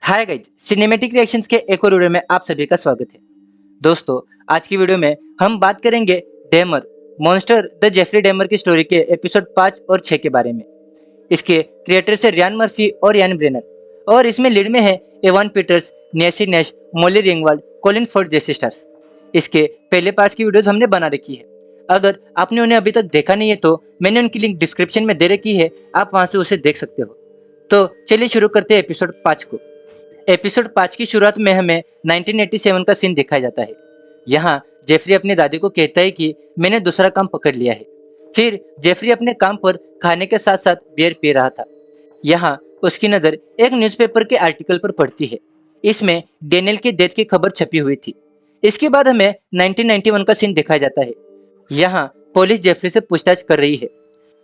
Hi guys, cinematic reactions के एक और वीडियो में आप सभी का स्वागत है। दोस्तों, आज की वीडियो में हम बात करेंगे Dahmer monster the Jeffrey Dahmer की स्टोरी के एपिसोड 5 और 6 के बारे में। इसके क्रिएटर्स है रियान मर्फी और यान ब्रेनर, और इसमें लीड में है Evan Peters, Nessie Nash, Molly Ringwald, Colin Ford जैसे स्टार्स। इसके पहले पार्ट्स की वीडियोस हमने बना रखी है। अगर आपने उन्हें अभी तक देखा नहीं है तो मैंने उनकी लिंक डिस्क्रिप्शन में दे रखी है, आप वहां से उसे देख सकते हो। तो चलिए शुरू करते हैं एपिसोड 5 को। एपिसोड 5 की शुरुआत में हमें 1987 का सीन दिखाया जाता है। यहाँ जेफरी अपनी दादी को कहता है कि मैंने दूसरा काम पकड़ लिया है। फिर जेफरी अपने काम पर खाने के साथ साथ बियर पी रहा था। यहाँ उसकी नज़र एक न्यूज़पेपर के आर्टिकल पर पड़ती है। इसमें डेनियल की डेथ की खबर छपी हुई थी। इसके बाद हमें 1991 का सीन दिखाया जाता है। यहाँ पुलिस जेफरी से पूछताछ कर रही है।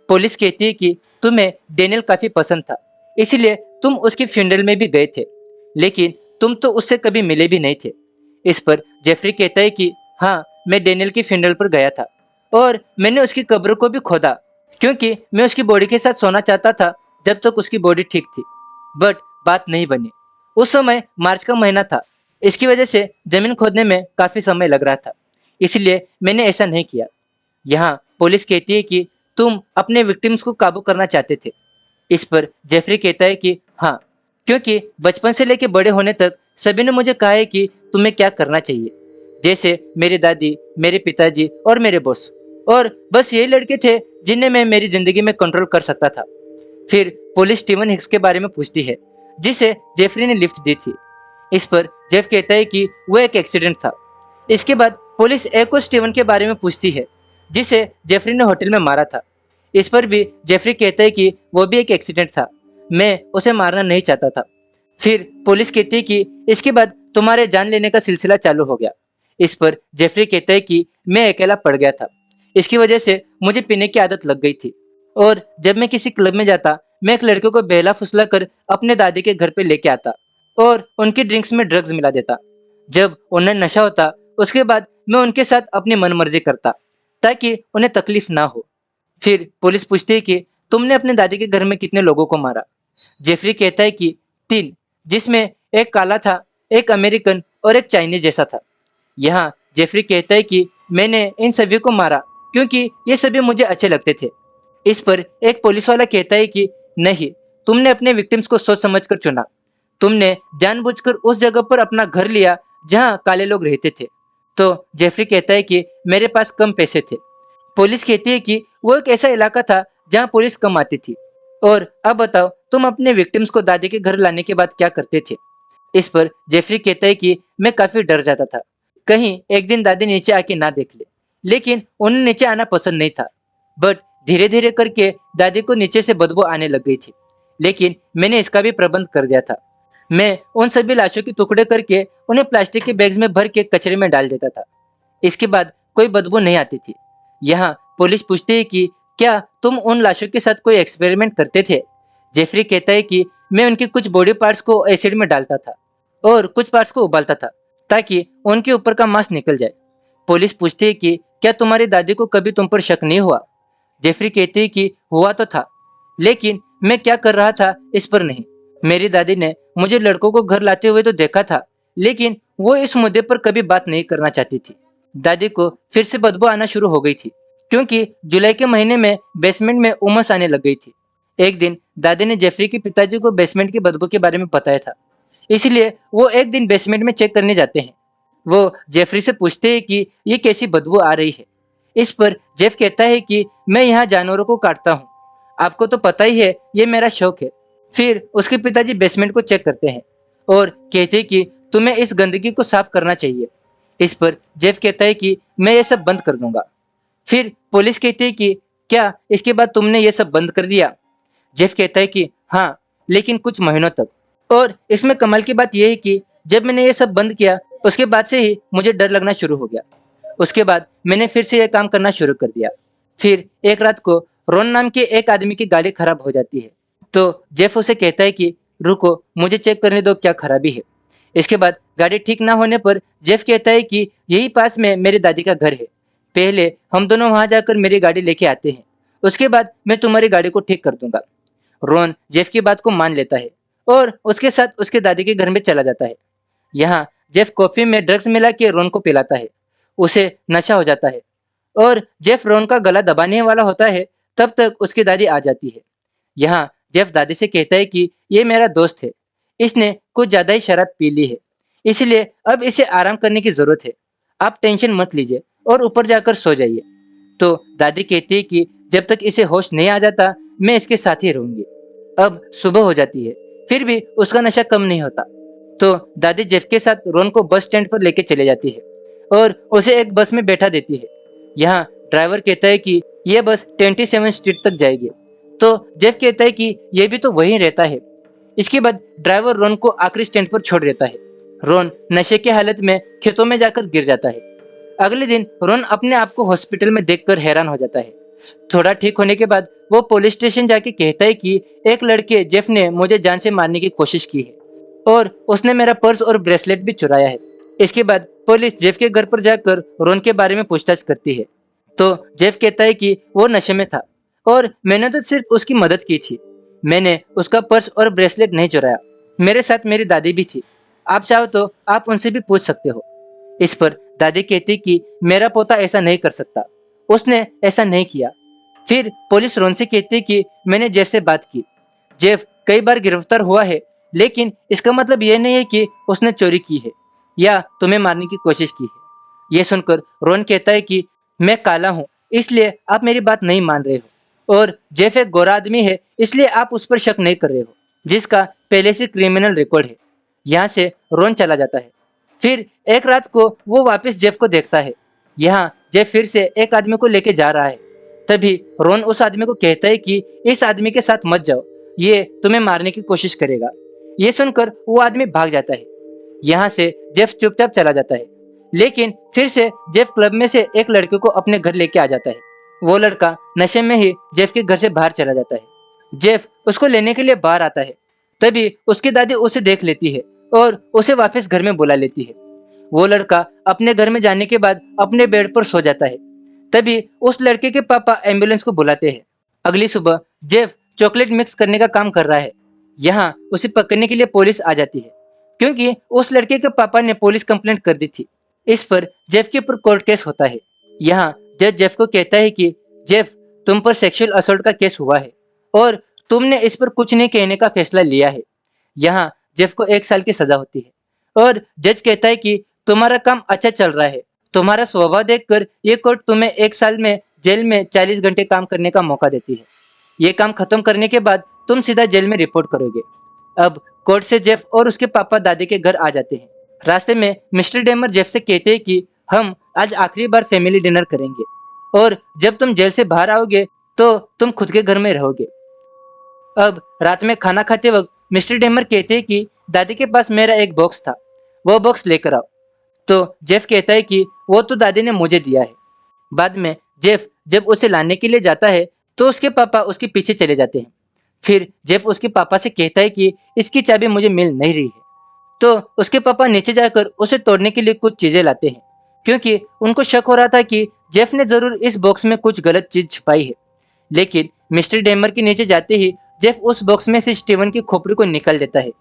पुलिस कहती है कि तुम्हें डेनियल काफी पसंद था, इसलिए तुम उसकी फ्यूनरल में भी गए थे, लेकिन तुम तो उससे कभी मिले भी नहीं थे। इस पर जेफरी कहता है कि हाँ, मैं डेनियल की फ्यूनरल पर गया था और मैंने उसकी कब्र को भी खोदा, क्योंकि मैं उसकी बॉडी के साथ सोना चाहता था जब तक उसकी बॉडी ठीक थी। बट बात नहीं बनी। उस समय मार्च का महीना था, इसकी वजह से जमीन खोदने में काफी समय लग रहा था, इसलिए मैंने ऐसा नहीं किया। यहाँ पुलिस कहती है कि तुम अपने विक्टिम्स को काबू करना चाहते थे। इस पर जेफरी कहता है कि हाँ, क्योंकि बचपन से लेकर बड़े होने तक सभी ने मुझे कहा है कि तुम्हें क्या करना चाहिए, जैसे मेरी दादी, मेरे पिताजी और मेरे बॉस, और बस यही लड़के थे जिन्हें मैं मेरी जिंदगी में कंट्रोल कर सकता था। फिर पुलिस स्टीवन हिक्स के बारे में पूछती है, जिसे जेफरी ने लिफ्ट दी थी। इस पर जेफ कहता है कि वो एक एक्सीडेंट था। इसके बाद पुलिस एक और स्टीवन के बारे में पूछती है, जिसे जेफरी ने होटल में मारा था। इस पर भी जेफरी कहता है कि वो भी एक एक्सीडेंट था, मैं उसे मारना नहीं चाहता था। फिर पुलिस कहती है कि इसके बाद तुम्हारे जान लेने का सिलसिला चालू हो गया। इस पर जेफरी कहता है कि मैं अकेला पड़ गया था, इसकी वजह से मुझे पीने की आदत लग गई थी, और जब मैं किसी क्लब में जाता मैं एक लड़के को बहला फुसला कर अपने दादी के घर पे लेके आता और उनकी ड्रिंक्स में ड्रग्स मिला देता। जब उन्हें नशा होता उसके बाद मैं उनके साथ अपनी मनमर्जी करता ताकि उन्हें तकलीफ ना हो। फिर पुलिस पूछती है कि तुमने अपने दादी के घर में कितने लोगों को मारा। जेफरी कहता है कि 3, जिसमें एक काला था, एक अमेरिकन और एक चाइनीज जैसा था। यहाँ जेफरी कहता है कि मैंने इन सभी को मारा क्योंकि ये सभी मुझे अच्छे लगते थे। इस पर एक पुलिस वाला कहता है कि नहीं, तुमने अपने विक्टिम्स को सोच समझकर चुना। तुमने जानबूझकर उस जगह पर अपना घर लिया जहाँ काले लोग रहते थे। तो जेफरी कहता है कि मेरे पास कम पैसे थे। पुलिस कहती है कि वो एक ऐसा इलाका था जहाँ पुलिस कम आती थी। और अब बताओ, तुम अपने विक्टिम्स को दादी के घर लाने के बाद क्या करते थे। इस पर जेफरी कहता है कि मैं काफी डर जाता था, कहीं एक दिन दादी नीचे आके ना देख ले। लेकिन उन्हें नीचे आना पसंद नहीं था। बट धीरे धीरे करके दादी को नीचे से बदबू आने लग गई थी, लेकिन मैंने इसका भी प्रबंध कर दिया था। मैं उन सभी लाशों के टुकड़े करके उन्हें प्लास्टिक के बैग्स में भर के कचरे में डाल देता था। इसके बाद कोई बदबू नहीं आती थी। यहाँ पुलिस पूछती है कि क्या तुम उन लाशों के साथ कोई एक्सपेरिमेंट करते थे। जेफरी कहता है कि मैं उनके कुछ बॉडी पार्ट्स को एसिड में डालता था और कुछ पार्ट्स को उबालता था ताकि उनके ऊपर का मांस निकल जाए। पुलिस पूछती है कि क्या तुम्हारी दादी को कभी तुम पर शक नहीं हुआ। जेफरी कहती है कि हुआ तो था, लेकिन मैं क्या कर रहा था इस पर नहीं। मेरी दादी ने मुझे लड़कों को घर लाते हुए तो देखा था, लेकिन वो इस मुद्दे पर कभी बात नहीं करना चाहती थी। दादी को फिर से बदबू आना शुरू हो गई थी, क्योंकि जुलाई के महीने में बेसमेंट में उमस आने लग गई थी। एक दिन दादी ने जेफरी के पिताजी को बेसमेंट की बदबू के बारे में बताया था, इसलिए वो एक दिन बेसमेंट में चेक करने जाते हैं। वो जेफरी से पूछते हैं कि ये कैसी बदबू आ रही है। इस पर जेफ कहता है कि मैं यहाँ जानवरों को काटता हूँ, आपको तो पता ही है ये मेरा शौक है। फिर उसके पिताजी बेसमेंट को चेक करते हैं और कहते हैं कि तुम्हें इस गंदगी को साफ करना चाहिए। इस पर जेफ कहता है कि मैं ये सब बंद कर दूंगा। फिर पुलिस कहती है कि क्या इसके बाद तुमने ये सब बंद कर दिया। जेफ कहता है कि हाँ, लेकिन कुछ महीनों तक। और इसमें कमाल की बात यह है कि जब मैंने ये सब बंद किया उसके बाद से ही मुझे डर लगना शुरू हो गया। उसके बाद मैंने फिर से यह काम करना शुरू कर दिया। फिर एक रात को रोन नाम के एक आदमी की गाड़ी खराब हो जाती है, तो जेफ उसे कहता है कि रुको, मुझे चेक करने दो क्या खराबी है। इसके बाद गाड़ी ठीक ना होने पर जेफ कहता है कि यही पास में मेरी दादी का घर है, पहले हम दोनों वहां जाकर मेरी गाड़ी लेके आते हैं, उसके बाद मैं तुम्हारी गाड़ी को ठीक कर दूंगा। रोन जेफ की बात को मान लेता है और उसके साथ उसके दादी के घर में चला जाता है। यहाँ जेफ कॉफी में ड्रग्स मिला के रोन को पिलाता है। उसे नशा हो जाता है और जेफ रोन का गला दबाने वाला होता है, तब तक उसकी दादी आ जाती है। यहाँ जेफ दादी से कहता है कि ये मेरा दोस्त है, इसने कुछ ज़्यादा ही शराब पी ली है, इसलिए अब इसे आराम करने की ज़रूरत है। आप टेंशन मत लीजिए और ऊपर जाकर सो जाइए। तो दादी कहती है कि जब तक इसे होश नहीं आ जाता, मैं इसके साथ ही रहूंगी। अब सुबह हो जाती है, फिर भी उसका नशा कम नहीं होता। तो दादी जेफ के साथ रोन को बस स्टैंड पर लेके चले जाती है और उसे एक बस में बैठा देती है। यहाँ ड्राइवर कहता है कि यह बस 27 स्ट्रीट तक जाएगी। तो जेफ कहता है कि यह भी तो वहीं रहता है। इसके बाद ड्राइवर रोन को आखिरी स्टैंड पर छोड़ देता है। रोन नशे की हालत में खेतों में जाकर गिर जाता है। अगले दिन रोन अपने आप को हॉस्पिटल में देखकर हैरान हो जाता है। थोड़ा ठीक होने के बाद वो पुलिस स्टेशन जाके कहता है कि एक लड़के जेफ ने मुझे जान से मारने की कोशिश की है और उसने मेरा पर्स और ब्रेसलेट भी चुराया है। इसके बाद पुलिस जेफ के घर पर जाकर रोन के बारे में पूछताछ करती है। तो जेफ कहता है कि वो नशे में था और मैंने तो सिर्फ उसकी मदद की थी। मैंने उसका पर्स और ब्रेसलेट नहीं चुराया। मेरे साथ मेरी दादी भी थी। आप चाहो तो आप उनसे भी पूछ सकते हो। इस पर दादी कहती कि मेरा पोता ऐसा नहीं कर सकता, उसने ऐसा नहीं किया। फिर पुलिस रोन से कहती कि मैंने जेफ से बात की। जेफ कई बार गिरफ्तार हुआ है, लेकिन इसका मतलब यह नहीं है कि उसने चोरी की है या तुम्हें मारने की कोशिश की है। यह सुनकर रोन कहता है कि मैं काला हूँ, इसलिए आप मेरी बात नहीं मान रहे हो, और जेफ एक गोरा आदमी है, इसलिए आप उस पर शक नहीं कर रहे हो, जिसका पहले से क्रिमिनल रिकॉर्ड है। यहाँ से रोन चला जाता है। फिर एक रात को वो वापस जेफ को देखता है। यहाँ जेफ फिर से एक आदमी को लेके जा रहा है। तभी रोन उस आदमी को कहता है कि इस आदमी के साथ मत जाओ, ये तुम्हें मारने की कोशिश करेगा। ये सुनकर वो आदमी भाग जाता है। यहाँ से जेफ चुपचाप चला जाता है, लेकिन फिर से जेफ क्लब में से एक लड़के को अपने घर लेके आ जाता है। वो लड़का नशे में ही जेफ के घर से बाहर चला जाता है। जेफ उसको लेने के लिए बाहर आता है। तभी उसकी दादी उसे देख लेती है और उसे वापस घर में बुला लेती है। वो लड़का अपने घर में जाने के बाद अपने बेड पर सो जाता है। तभी उस लड़के के पापा एम्बुलेंस को बुलाते हैं। अगली सुबह जेफ चॉकलेट मिक्स करने का काम कर रहा है। यहाँ उसे पकड़ने के लिए पुलिस आ जाती है, क्योंकि उस लड़के के पापा ने पुलिस कंप्लेंट कर दी थी। इस पर जेफ के ऊपर कोर्ट केस होता है। यहाँ जज जेफ को कहता है कि जेफ, तुम पर सेक्सुअल असॉल्ट का केस हुआ है और तुमने इस पर कुछ नहीं कहने का फैसला लिया है। यहाँ जेफ को 1 साल की सजा होती है और जज कहता है कि तुम्हारा काम अच्छा चल रहा है। तुम्हारा स्वभाव देखकर ये कोर्ट तुम्हें 1 साल में जेल में 40 घंटे काम करने का मौका देती है। ये काम खत्म करने के बाद तुम सीधा जेल में रिपोर्ट करोगे। अब कोर्ट से जेफ और उसके पापा दादी के घर आ जाते हैं। रास्ते में मिस्टर डेमर जेफ से कहते हैं कि हम आज आखिरी बार फैमिली डिनर करेंगे और जब तुम जेल से बाहर आओगे तो तुम खुद के घर में रहोगे। अब रात में खाना खाते वक्त मिस्टर डेमर कहते हैं कि दादी के पास मेरा एक बॉक्स था, वो बॉक्स लेकर आओ। तो जेफ कहता है कि वो तो दादी ने मुझे दिया है। बाद में जेफ जब उसे लाने के लिए जाता है तो उसके पापा उसके पीछे चले जाते हैं। फिर जेफ उसके पापा से कहता है कि इसकी चाबी मुझे मिल नहीं रही है। तो उसके पापा नीचे जाकर उसे तोड़ने के लिए कुछ चीजें लाते हैं, क्योंकि उनको शक हो रहा था कि जेफ ने जरूर इस बॉक्स में कुछ गलत चीज छिपाई है। लेकिन मिस्टर डेमर के नीचे जाते ही जेफ उस बॉक्स में से स्टीवन की खोपड़ी को निकाल देता है।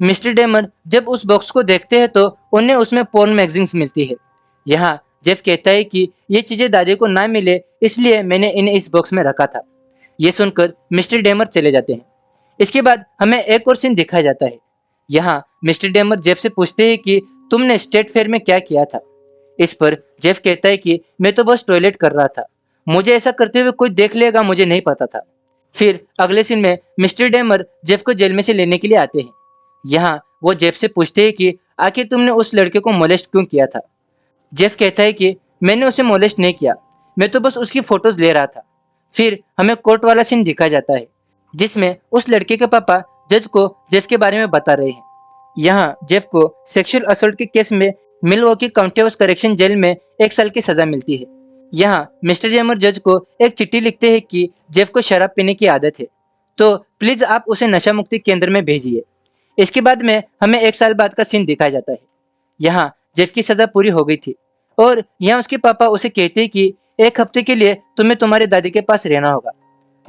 मिस्टर डेमर जब उस बॉक्स को देखते हैं तो उन्हें उसमें पोर्न मैगजीन्स मिलती है। यहाँ जेफ कहता है कि ये चीजें दादी को ना मिले, इसलिए मैंने इन्हें इस बॉक्स में रखा था। ये सुनकर मिस्टर डेमर चले जाते हैं। इसके बाद हमें एक और सीन दिखाया जाता है। यहाँ मिस्टर डेमर जेफ से पूछते हैं कि तुमने स्टेट फेयर में क्या किया था। इस पर जेफ कहता है कि मैं तो बस टॉयलेट कर रहा था, मुझे ऐसा करते हुए कोई देख लेगा मुझे नहीं पता था। फिर अगले सीन में मिस्टर डेमर जेफ को जेल में से लेने के लिए आते हैं। यहाँ वो जेफ से पूछते हैं कि आखिर तुमने उस लड़के को मोलेस्ट क्यों किया था। जेफ कहता है कि मैंने उसे मोलेस्ट नहीं किया, मैं तो बस उसकी फोटोज ले रहा था। फिर हमें कोर्ट वाला सीन दिखाया जाता है, जिसमें उस लड़के के पापा जज को जेफ के बारे में बता रहे हैं। यहाँ जेफ को सेक्सुअल असॉल्ट के केस में Milwaukee county house correction jail में 1 साल की सजा मिलती है। यहाँ मिस्टर जेमर जज को एक चिट्ठी लिखते हैं कि जेफ को शराब पीने की आदत है, तो प्लीज आप उसे नशा मुक्ति केंद्र में भेजिए। इसके बाद में हमें 1 साल बाद का सीन दिखाया जाता है। यहाँ जेफ की सजा पूरी हो गई थी और यहाँ उसके पापा उसे कहते हैं कि 1 हफ्ते के लिए तुम्हें तुम्हारी दादी के पास रहना होगा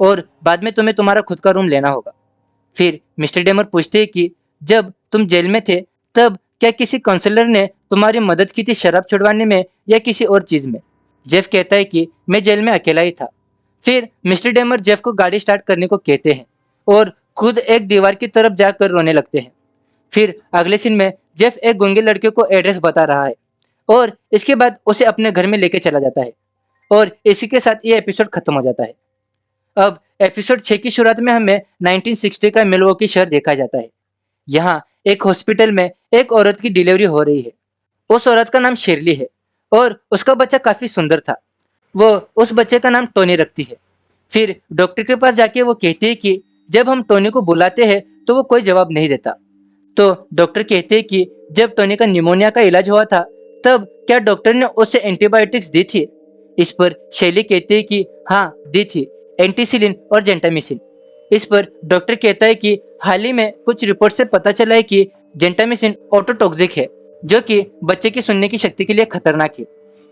और बाद में तुम्हें तुम्हारा खुद का रूम लेना होगा। फिर मिस्टर डेमर पूछते हैं कि जब तुम जेल में थे तब क्या किसी काउंसलर ने तुम्हारी मदद की थी शराब छुड़वाने में या किसी और चीज में? जेफ कहता है कि मैं जेल में अकेला ही था। फिर मिस्टर डेमर जेफ को गाड़ी स्टार्ट करने को कहते हैं और खुद एक दीवार की तरफ जाकर रोने लगते हैं। फिर अगले सीन में जेफ एक गूंगे लड़के को एड्रेस बता रहा है और इसके बाद उसे अपने घर में लेके चला जाता है और इसी के साथ ये एपिसोड खत्म हो जाता है। अब एपिसोड 6 की शुरुआत में हमें 1960 का मिल्वॉकी शहर देखा जाता है। यहाँ एक हॉस्पिटल में एक औरत की डिलीवरी हो रही है। उस औरत का नाम शेरली है और उसका बच्चा काफी सुंदर था। वो उस बच्चे का नाम टोनी रखती है। फिर डॉक्टर के पास जाके वो कहती है कि जब हम टोनी को बुलाते हैं तो वो कोई जवाब नहीं देता। तो डॉक्टर कहते हैं कि जब टोनी का निमोनिया का इलाज हुआ था तब क्या डॉक्टर ने उसे एंटीबायोटिक्स दी थी? इस पर शैली कहती है कि हाँ दी थी, एंटीसिलिन और जेंटामिसिन। इस पर डॉक्टर कहता है कि हाल ही में कुछ रिपोर्ट से पता चला है कि जेंटामिसिन ऑटोटॉक्सिक है जो कि बच्चे की सुनने की शक्ति के लिए खतरनाक है।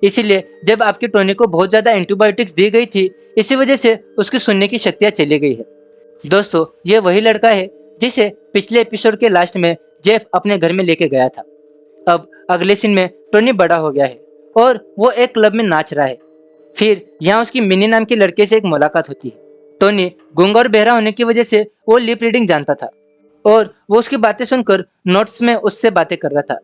इसीलिए जब आपके टोनी को बहुत ज्यादा एंटीबायोटिक्स दी गई थी इसी वजह से उसकी सुनने की शक्तियां चली गई है। दोस्तों ये वही लड़का है जिसे पिछले एपिसोड के लास्ट में जेफ अपने घर में लेके गया था। अब अगले सीन में टोनी बड़ा हो गया है और वो एक क्लब में नाच रहा है। फिर यहाँ उसकी मिनी नाम के लड़के से एक मुलाकात होती है। टोनी गूंगा और बहरा होने की वजह से वो लिप रीडिंग जानता था और वो उसकी बातें सुनकर नोट्स में उससे बातें कर रहा था।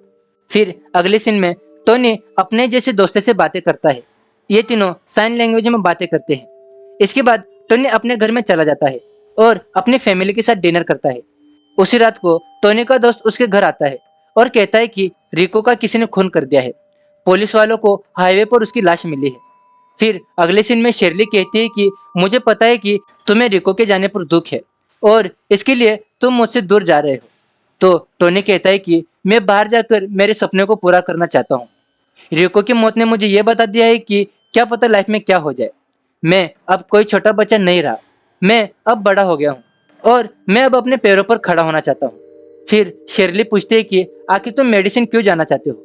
फिर अगले सीन में टोनी अपने जैसे दोस्तों से बातें करता है। ये तीनों साइन लैंग्वेज में बातें करते हैं। इसके बाद टोनी अपने घर में चला जाता है और अपनी फैमिली के साथ डिनर करता है। उसी रात को टोनी का दोस्त उसके घर आता है और कहता है कि रिको का किसी ने खून कर दिया है। पुलिस वालों को हाईवे पर उसकी लाश मिली है। फिर अगले सीन में शेरली कहती है कि मुझे पता है कि तुम्हें रिको के जाने पर दुख है और इसके लिए तुम मुझसे दूर जा रहे हो। तो टोनी कहता है कि मैं बाहर जाकर मेरे सपने को पूरा करना चाहता हूँ। रिको की मौत ने मुझे यह बता दिया है कि क्या पता लाइफ में क्या हो जाए। मैं अब कोई छोटा बच्चा नहीं रहा, मैं अब बड़ा हो गया हूँ और मैं अब अपने पैरों पर खड़ा होना चाहता हूँ। फिर शेरली पूछती है कि आखिर तुम मेडिसिन क्यों जाना चाहते हो?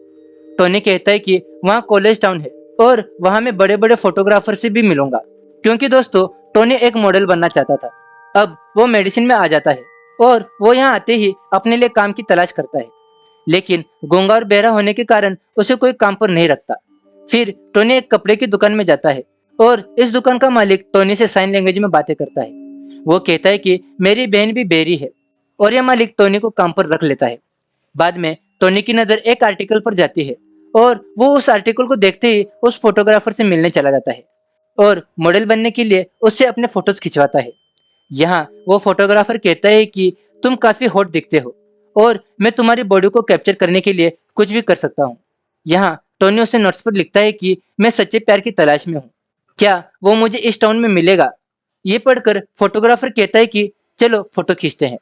टोनी कहता है कि वहाँ कॉलेज टाउन है और वहाँ मैं बड़े बड़े फोटोग्राफर से भी मिलूंगा, क्योंकि दोस्तों टोनी एक मॉडल बनना चाहता था। अब वो मेडिसिन में आ जाता है और वो यहाँ आते ही अपने लिए काम की तलाश करता है, लेकिन गूंगा और बहरा होने के कारण उसे कोई काम पर नहीं रखता। फिर टोनी एक कपड़े की दुकान में जाता है और इस दुकान का मालिक टोनी से साइन लैंग्वेज में बातें करता है। वो कहता है कि मेरी बहन भी बेरी है और यह मालिक टोनी को काम पर रख लेता है। बाद में टोनी की नजर एक आर्टिकल पर जाती है और वो उस आर्टिकल को देखते ही उस फोटोग्राफर से मिलने चला जाता है और मॉडल बनने के लिए उससे अपने फोटोज खिंचवाता है। यहाँ वो फोटोग्राफर कहता है कि तुम काफी हॉट दिखते हो और मैं तुम्हारी बॉडी को कैप्चर करने के लिए कुछ भी कर सकता हूँ। यहाँ टोनी उसे नोट्स पर लिखता है कि मैं सच्चे प्यार की तलाश में हूँ, क्या वो मुझे इस टाउन में मिलेगा? ये पढ़कर फोटोग्राफर कहता है कि चलो फोटो खींचते हैं।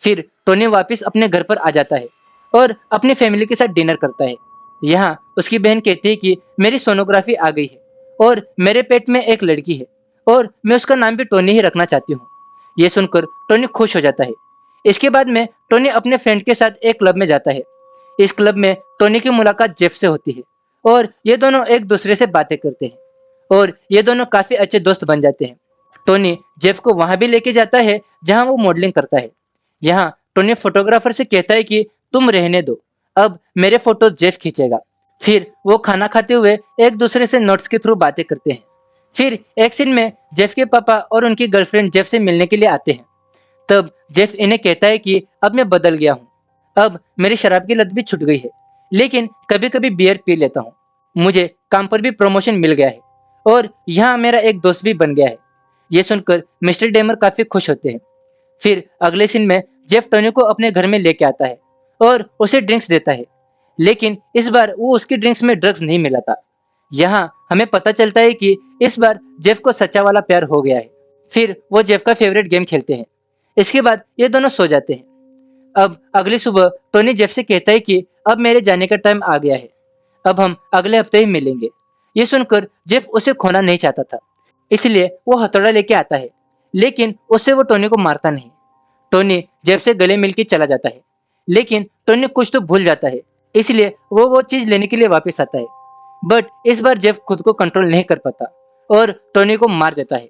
फिर टोनी वापस अपने घर पर आ जाता है और अपनी फैमिली के साथ डिनर करता है। यहाँ उसकी बहन कहती है कि मेरी सोनोग्राफी आ गई है और मेरे पेट में एक लड़की है और मैं उसका नाम भी टोनी ही रखना चाहती हूँ। ये सुनकर टोनी खुश हो जाता है। इसके बाद में टोनी अपने फ्रेंड के साथ एक क्लब में जाता है। इस क्लब में टोनी की मुलाकात जेफ से होती है और ये दोनों एक दूसरे से बातें करते हैं और ये दोनों काफी अच्छे दोस्त बन जाते हैं। टोनी जेफ को वहां भी लेके जाता है जहां वो मॉडलिंग करता है। यहाँ टोनी फोटोग्राफर से कहता है कि तुम रहने दो, अब मेरे फोटो जेफ खींचेगा। फिर वो खाना खाते हुए एक दूसरे से नोट्स के थ्रू बातें करते हैं। फिर एक सीन में जेफ के पापा और उनकी गर्लफ्रेंड जेफ से मिलने के लिए आते हैं। तब जेफ इन्हें कहता है कि अब मैं बदल गया हूँ, अब मेरी शराब की लत भी छूट गई है, लेकिन कभी कभी बियर पी लेता हूँ। मुझे काम पर भी प्रमोशन मिल गया है और यहाँ मेरा एक दोस्त भी बन गया है। ये सुनकर मिस्टर डेमर काफी खुश होते हैं। फिर अगले सीन में जेफ टोनी को अपने घर में लेके आता है और उसे ड्रिंक्स देता है, लेकिन इस बार वो उसकी ड्रिंक्स में ड्रग्स नहीं मिलाता। यहाँ हमें पता चलता है कि इस बार जेफ को सच्चा वाला प्यार हो गया है। फिर वो जेफ का फेवरेट गेम खेलते हैं। इसके बाद ये दोनों सो जाते हैं। अब अगली सुबह टोनी जेफ से कहता है कि अब मेरे जाने का टाइम आ गया है, अब हम अगले हफ्ते ही मिलेंगे। ये सुनकर जेफ उसे खोना नहीं चाहता था, इसलिए वो हथौड़ा लेके आता है, लेकिन उससे वो टोनी को मारता नहीं। टोनी जेफ से गले मिलकर चला जाता है, लेकिन टोनी कुछ तो भूल जाता है, इसलिए वो चीज लेने के लिए वापस आता है। बट इस बार जेफ खुद को कंट्रोल नहीं कर पाता और टोनी को मार देता है।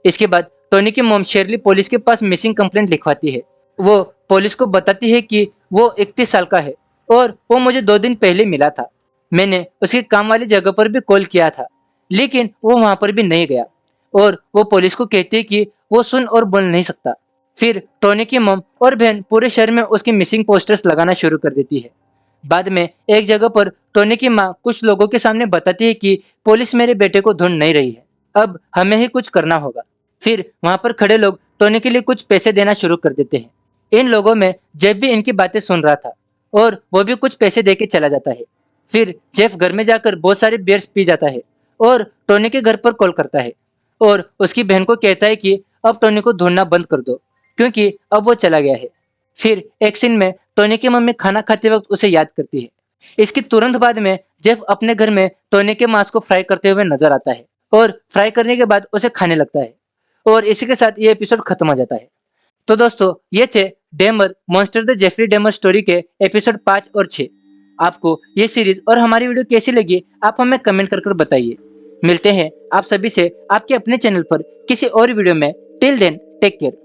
इसके बाद टोनी की मॉम शेरली पुलिस के पास मिसिंग कंप्लेंट लिखवाती है वो पुलिस को बताती है कि वो 31 साल का है और वो मुझे 2 दिन पहले मिला था। मैंने उसके काम वाली जगह पर भी कॉल किया था, लेकिन वो वहाँ पर भी नहीं गया और वो पुलिस को कहती है कि वो सुन और बोल नहीं सकता। फिर टोनी की मॉम और बहन पूरे शहर में उसकी मिसिंग पोस्टर्स लगाना शुरू कर देती है। बाद में एक जगह पर टोनी की माँ कुछ लोगों के सामने बताती है कि पुलिस मेरे बेटे को ढूंढ नहीं रही है, अब हमें ही कुछ करना होगा। फिर वहाँ पर खड़े लोग टोनी के लिए कुछ पैसे देना शुरू कर देते हैं। इन लोगों में जेफ भी इनकी बातें सुन रहा था और वो भी कुछ पैसे देके चला जाता है। फिर जेफ घर में जाकर बहुत सारे बियर्स पी जाता है और टोनी के घर पर कॉल करता है और उसकी बहन को कहता है कि अब टोनी को ढूंढना बंद कर दो क्योंकि अब वो चला गया है। फिर एक सीन में टोनी की मम्मी खाना खाते वक्त उसे याद करती है। इसके तुरंत बाद में जेफ अपने घर में टोनी के मांस को फ्राई करते हुए नजर आता है और फ्राई करने के बाद उसे खाने लगता है और इसी के साथ ये एपिसोड खत्म हो जाता है। तो दोस्तों ये थे Dahmer monster the Jeffrey Dahmer story के एपिसोड 5 और 6। आपको ये सीरीज और हमारी वीडियो कैसी लगी आप हमें कमेंट कर बताइए। मिलते हैं आप सभी से आपके अपने चैनल पर किसी और वीडियो में। Till then take care.